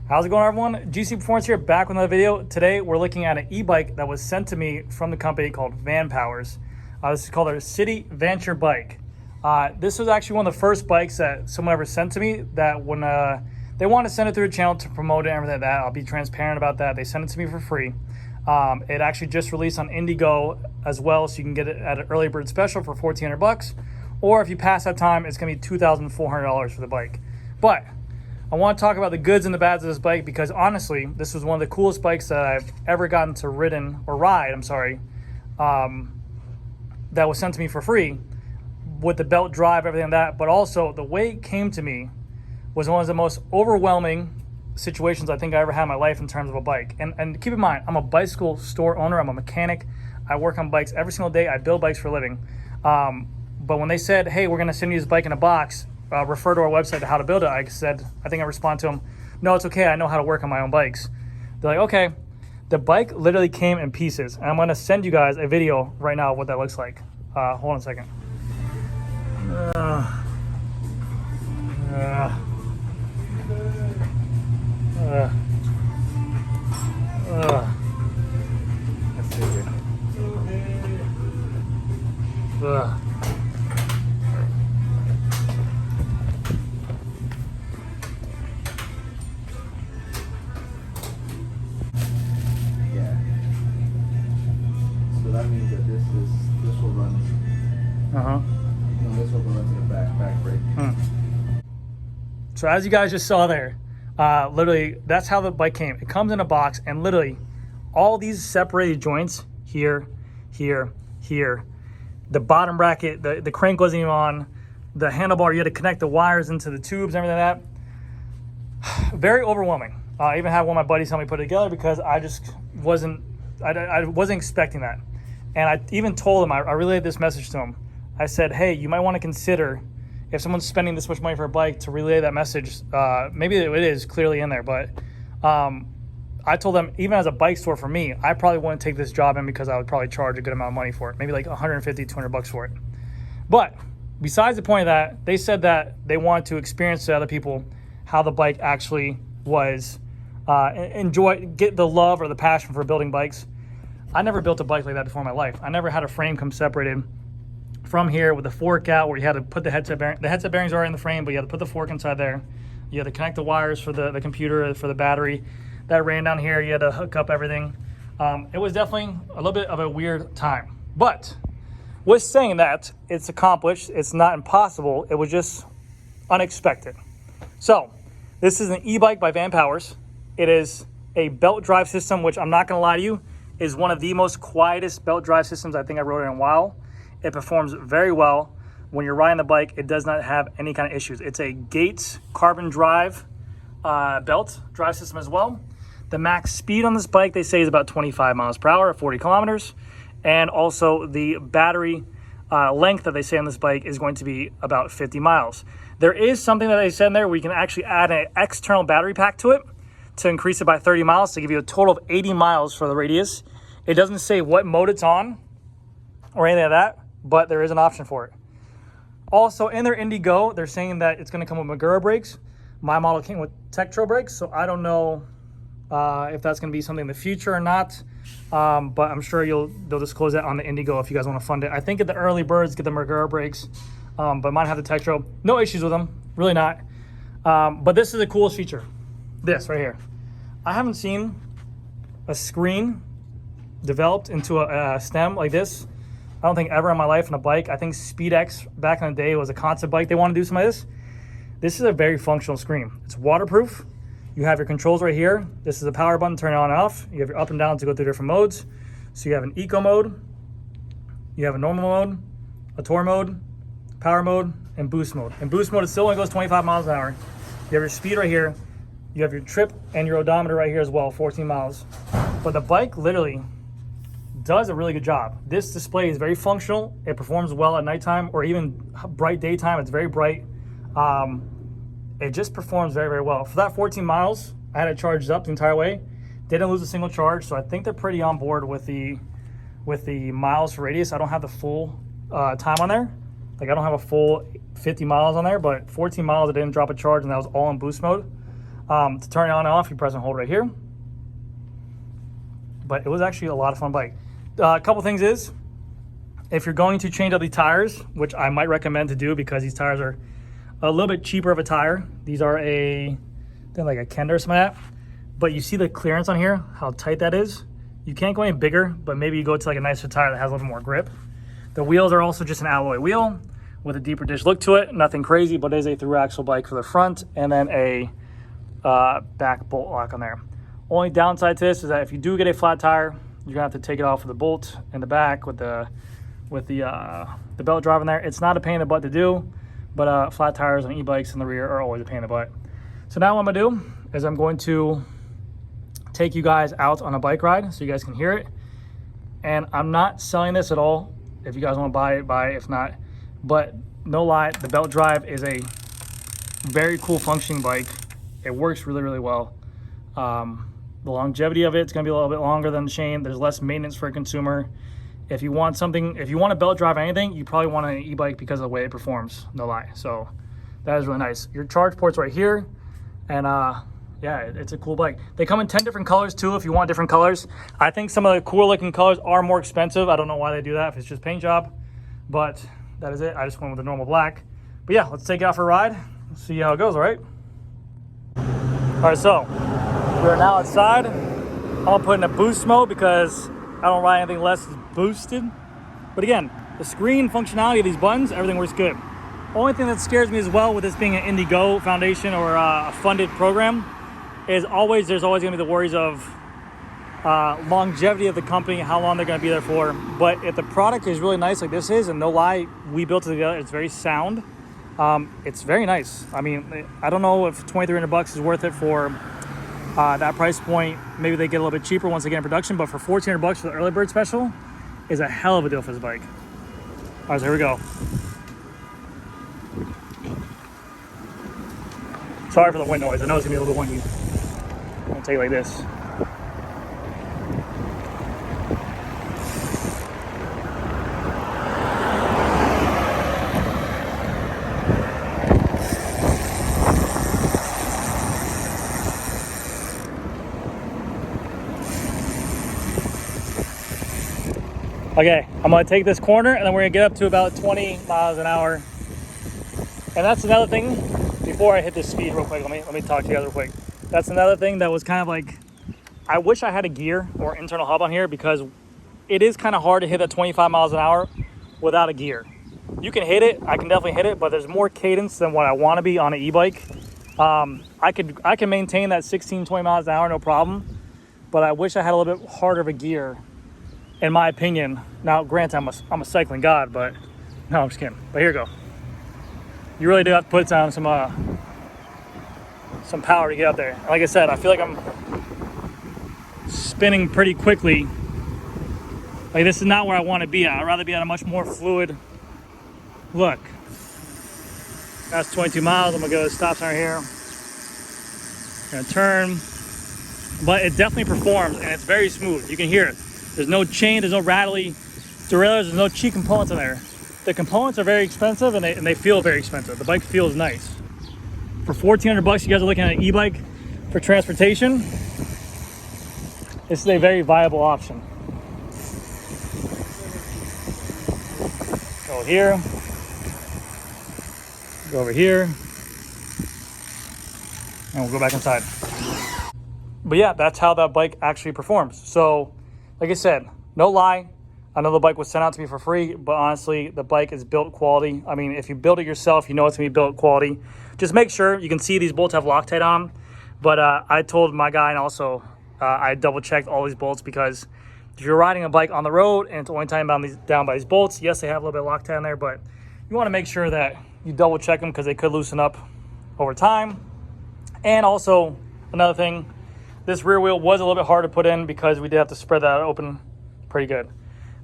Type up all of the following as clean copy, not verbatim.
How's it going, everyone? GC Performance here, back with another video. Today we're looking at an e-bike that was sent to me from the company called Vanpowers. This is called our City Venture bike. This was actually one of the first bikes that someone ever sent to me that when they want to send it through a channel to promote it and everything like that. I'll be transparent about that. They sent it to me for free. It actually just released on Indigo as well, so you can get it at an early bird special for $1,400. Or if you pass that time, it's going to be $2,400 for the bike. But I want to talk about the goods and the bads of this bike because honestly, this was one of the coolest bikes that I've ever gotten to ride, that was sent to me for free with the belt drive, everything like that. But also the way it came to me was one of the most overwhelming situations I think I ever had in my life in terms of a bike. And keep in mind, I'm a bicycle store owner. I'm a mechanic. I work on bikes every single day. I build bikes for a living. But when they said, hey, we're going to send you this bike in a box, refer to our website to how to build it, I responded to them, no, it's okay, I know how to work on my own bikes. They're like, okay. The bike literally came in pieces, and I'm going to send you guys a video right now of what that looks like. Hold on a second. Let's see here. That means that this will run. No, this will run to the back brake. So as you guys just saw there, literally that's how the bike came. It comes in a box, and literally all these separated joints here, the bottom bracket, the crank wasn't even on, the handlebar, you had to connect the wires into the tubes and everything like that. Very overwhelming. I even had one of my buddies help me put it together because I just wasn't expecting that. And I even told him, I relayed this message to him. I said, hey, you might want to consider, if someone's spending this much money for a bike, to relay that message. Maybe it is clearly in there, but I told them, even as a bike store for me, I probably wouldn't take this job in because I would probably charge a good amount of money for it, maybe like 150, 200 bucks for it. But besides the point of that, they said that they wanted to experience to other people how the bike actually was, get the love or the passion for building bikes. I never built a bike like that before in my life. I never had a frame come separated from here with the fork out where you had to put the headset bearing. The headset bearings are in the frame, but you had to put the fork inside there. You had to connect the wires for the computer, for the battery. That ran down here. You had to hook up everything. It was definitely a little bit of a weird time. But with saying that, it's accomplished. It's not impossible. It was just unexpected. So this is an e-bike by Vanpowers. It is a belt drive system, which I'm not going to lie to you, is one of the most quietest belt drive systems I think I've rode in a while. It performs very well. When you're riding the bike, it does not have any kind of issues. It's a Gates carbon drive belt drive system as well. The max speed on this bike, they say, is about 25 miles per hour at 40 kilometers. And also the battery length that they say on this bike is going to be about 50 miles. There is something that they said in there where you can actually add an external battery pack to it to increase it by 30 miles to give you a total of 80 miles for the radius. It doesn't say what mode it's on or anything like that, but there is an option for it. Also, in their Indigo, they're saying that it's going to come with Magura brakes. My model came with Tektro brakes, so I don't know if that's going to be something in the future or not, but I'm sure they'll disclose that on the Indigo if you guys want to fund it. I think at the early birds get the Magura brakes, but mine have the Tektro. No issues with them, really not. But this is the coolest feature. This right here. I haven't seen a screen developed into a stem like this. I don't think ever in my life on a bike. I think SpeedX back in the day was a concept bike. They want to do some of this. This is a very functional screen. It's waterproof. You have your controls right here. This is a power button, turn it on and off. You have your up and down to go through different modes. So you have an eco mode, you have a normal mode, a tour mode, power mode, and boost mode. And boost mode, it still only goes 25 miles an hour. You have your speed right here. You have your trip and your odometer right here as well, 14 miles. But the bike literally does a really good job. This display is very functional. It performs well at nighttime or even bright daytime. It's very bright. It just performs very, very well. For that 14 miles, I had it charged up the entire way. Didn't lose a single charge, so I think they're pretty on board with the miles for radius. I don't have the full time on there. Like, I don't have a full 50 miles on there, but 14 miles, I didn't drop a charge, and that was all in boost mode. To turn it on and off, you press and hold right here. But it was actually a lot of fun bike. A couple things is, if you're going to change out the tires, which I might recommend to do because these tires are a little bit cheaper of a tire. These are they're like a Kenda or something like that. But you see the clearance on here, how tight that is? You can't go any bigger, but maybe you go to like a nicer tire that has a little more grip. The wheels are also just an alloy wheel with a deeper dish look to it. Nothing crazy, but it is a through axle bike for the front, and then a back bolt lock on there. Only downside to this is that if you do get a flat tire, you're gonna have to take it off with the bolt in the back with the belt drive in there. It's not a pain in the butt to do, but flat tires on e-bikes in the rear are always a pain in the butt. So now what I'm gonna do is I'm going to take you guys out on a bike ride so you guys can hear it. And I'm not selling this at all. If you guys want to buy it, buy it. If not, but no lie, the belt drive is a very cool functioning bike. It works really, really well. The longevity of it's going to be a little bit longer than the chain. There's less maintenance for a consumer. If you want a belt drive or anything, you probably want an e-bike because of the way it performs, no lie. So that is really nice. Your charge port's right here, and yeah, it's a cool bike. They come in 10 different colors too if you want different colors. I think some of the cool looking colors are more expensive. I don't know why they do that, if it's just paint job, but that is it. I just went with the normal black. But yeah, let's take it out for a ride. See how it goes, all right? All right, so we are now outside. I'm gonna put in a boost mode because I don't ride anything less boosted. But again, the screen functionality of these buttons, everything works good. Only thing that scares me as well with this being an Indiegogo Foundation or a funded program is there's always gonna be the worries of longevity of the company, how long they're gonna be there for. But if the product is really nice like this is, and no lie, we built it together, it's very sound. It's very nice. I mean, I don't know if $2,300 is worth it for that price point. Maybe they get a little bit cheaper once they get in production, but for $1,400 for the early bird special is a hell of a deal for this bike. All right, so here we go. Sorry for the wind noise. I know it's gonna be a little bit windy. I'm gonna take it like this. Okay, I'm gonna take this corner and then we're gonna get up to about 20 miles an hour. And that's another thing, before I hit this speed real quick, let me talk to you guys real quick. That's another thing that was kind of like, I wish I had a gear or internal hub on here because it is kind of hard to hit at 25 miles an hour without a gear. You can hit it, I can definitely hit it, but there's more cadence than what I wanna be on an e-bike. I can maintain that 16, 20 miles an hour, no problem, but I wish I had a little bit harder of a gear, in my opinion. Now, granted, I'm a cycling god, but no, I'm just kidding. But here we go. You really do have to put down some power to get up there. Like I said, I feel like I'm spinning pretty quickly. Like, this is not where I want to be at. I'd rather be at a much more fluid look. That's 22 miles. I'm gonna go to the stop sign right here. Gonna turn, but it definitely performs and it's very smooth. You can hear it. There's no chain, there's no rattly derailleurs, there's no cheap components in there. The components are very expensive and they feel very expensive. The bike feels nice. For $1,400, you guys are looking at an e-bike for transportation. This is a very viable option. Go here. Go over here. And we'll go back inside. But yeah, that's how that bike actually performs. So, like I said, no lie, I know the bike was sent out to me for free, but honestly, the bike is built quality. I mean, if you build it yourself, you know it's gonna be built quality. Just make sure, you can see these bolts have Loctite on them, but I told my guy, and also I double checked all these bolts, because if you're riding a bike on the road and it's only tying down by these bolts, yes, they have a little bit of Loctite in there, but you wanna make sure that you double check them because they could loosen up over time. And also, another thing, this rear wheel was a little bit hard to put in because we did have to spread that open pretty good.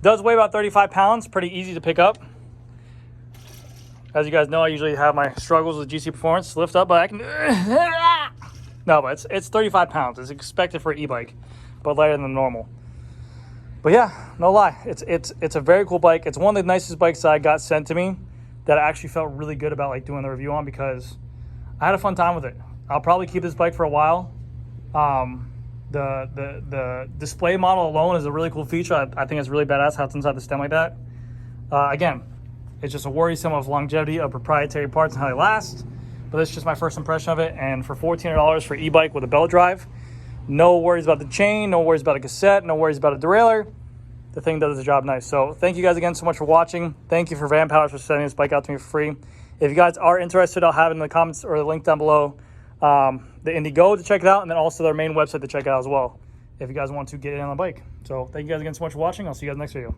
Does weigh about 35 pounds, pretty easy to pick up. As you guys know, I usually have my struggles with GC Performance, lift up, but I can, no, but it's 35 pounds. It's expected for an e-bike, but lighter than normal. But yeah, no lie, it's a very cool bike. It's one of the nicest bikes that I got sent to me that I actually felt really good about like doing the review on, because I had a fun time with it. I'll probably keep this bike for a while. The display model alone is a really cool feature. I think it's really badass how it's inside the stem like that. Again, it's just a worrisome of longevity of proprietary parts and how they last. But that's just my first impression of it. And for $1,400 for e-bike with a belt drive, no worries about the chain, no worries about a cassette, no worries about a derailleur. The thing does the job nice. So thank you guys again so much for watching. Thank you for Vanpowers for sending this bike out to me for free. If you guys are interested, I'll have it in the comments or the link down below. The Indiegogo to check it out, and then also their main website to check it out as well if you guys want to get in on the bike. So thank you guys again so much for watching. I'll see you guys next video.